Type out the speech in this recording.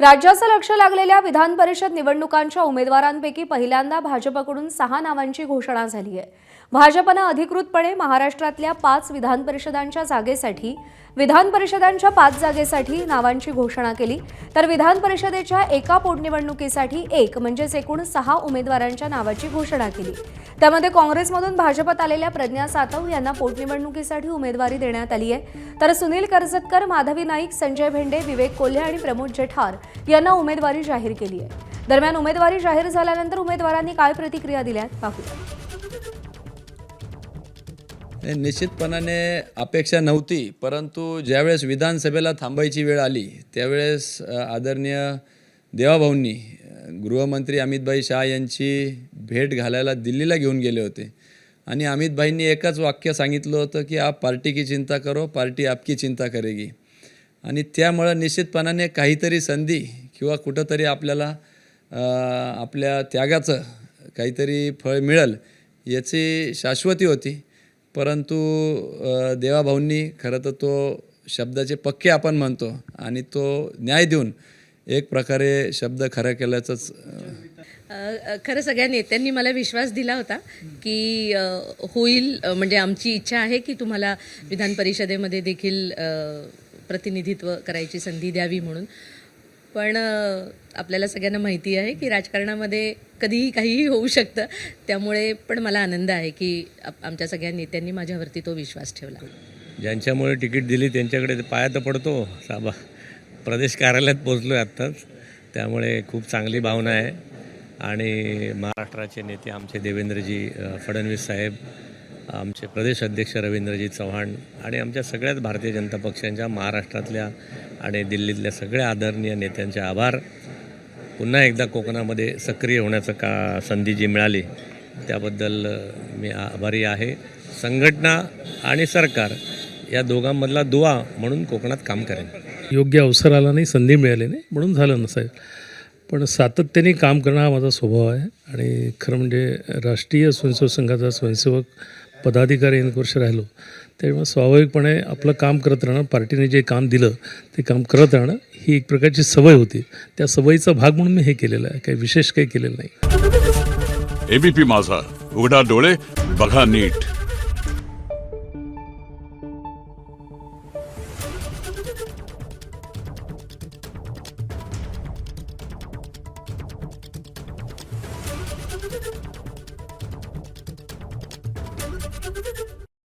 राज्याचं लक्ष लागलेल्या विधान परिषद निवडणुकांच्या उमेदवारांपैकी पहिल्यांदा भाजपकडून 6 नावांची घोषणा झाली आहे। भाजपने अधिकृतपणे महाराष्ट्रातल्या 5 विधान परिषदांच्या जागेसाठी नावांची घोषणा केली, तर विधान परिषदेच्या एका पोटनिवडणुकीसाठी एक म्हणजेच एकूण 6 उमेदवारांच्या नावाची घोषणा केली। त्यामध्ये काँग्रेसमधून भाजपत आलेल्या प्रज्ञा सातव यांना पोटनिवडणुकीसाठी उमेदवारी देण्यात आली आहे, तर सुनील कर्जतकर, माधवी नाईक, संजय भेंडे, विवेक कोल्हे आणि प्रमोद जेठार यांना उमेदवारी जाहीर केली आहे। दरम्यान उमेदवारी जाहीर झाल्यानंतर उमेदवारांनी काय प्रतिक्रिया दिल्या पाहूया। निश्चितपणाने अपेक्षा नव्हती, परंतु ज्यावेळेस विधानसभेला थांबायची वेळ आली त्यावेळेस आदरणीय देवाभाऊंनी गृहमंत्री अमितभाई शाह यांची भेट घालायला दिल्लीला घेऊन गेले होते आणि अमितभाईंनी एकच वाक्य सांगितलं होतं की आप पार्टी की चिंता करो, पार्टी आपकी चिंता करेगी। आणि त्यामुळे निश्चितपणाने काहीतरी संधी किंवा कुठंतरी आपल्याला आपल्या त्यागाचं काहीतरी फळ मिळेल याची शाश्वती होती। परंतु देवाभाऊंनी खरं तर तो शब्दाचे पक्के आपण म्हणतो आणि तो न्याय देऊन एक प्रकारे शब्द खरा केल्याचंच खरं सगळ्या नेत्यांनी मला विश्वास दिला होता की होईल, म्हणजे आमची इच्छा आहे की तुम्हाला विधान परिषदेमध्ये देखील प्रतिनिधित्व करायची संधी द्यावी म्हणून। पण आपल्याला सगळ्यांना माहिती आहे की राजकारणामध्ये कधीही काहीही होऊ शकतं, त्यामुळे पण मला आनंद आहे की आमच्या सगळ्या नेत्यांनी माझ्यावरती तो विश्वास ठेवला। ज्यांच्यामुळे तिकीट दिली त्यांच्याकडे पाया तर पडतो साबा। प्रदेश कार्यालयात पोचलो आहे आत्ताच, त्यामुळे खूप चांगली भावना आहे। आणि महाराष्ट्राचे नेते आमचे देवेंद्रजी फडणवीस साहेब, आमचे प्रदेश अध्यक्ष रवींद्रजी चव्हाण आणि आमच्या सगळ्याच भारतीय जनता पक्षांच्या महाराष्ट्रातल्या आणि दिल्लीतल्या सगळ्या आदरणीय नेत्यांचे आभार। पुन्हा एकदा कोकणामध्ये सक्रिय होण्याचं संधी जी मिळाली त्याबद्दल मी आभारी आहे। संघटना आणि सरकार या दोघांमधला दुवा म्हणून कोकणात काम करेन। योग्य अवसर आला नाही, संधी मिळाली नाही म्हणून झालं नसाईल, पण सातत्याने काम करणं हा माझा स्वभाव आहे। आणि खरं म्हणजे राष्ट्रीय स्वयंसेवक संघाचा स्वयंसेवक पदाधिकारी 1 वर्ष राहिलो, त्यामुळे स्वाभाविकपणे आपलं काम करत राहणं, पार्टीने जे काम दिलं ते काम करत राहणं ही एक प्रकारची सवय होती। त्या सवयीचा भाग म्हणून मी हे केलेलं आहे, काही विशेष काही केलेलं नाही। एबीपी माझा, उघडा डोळे बघा नीट।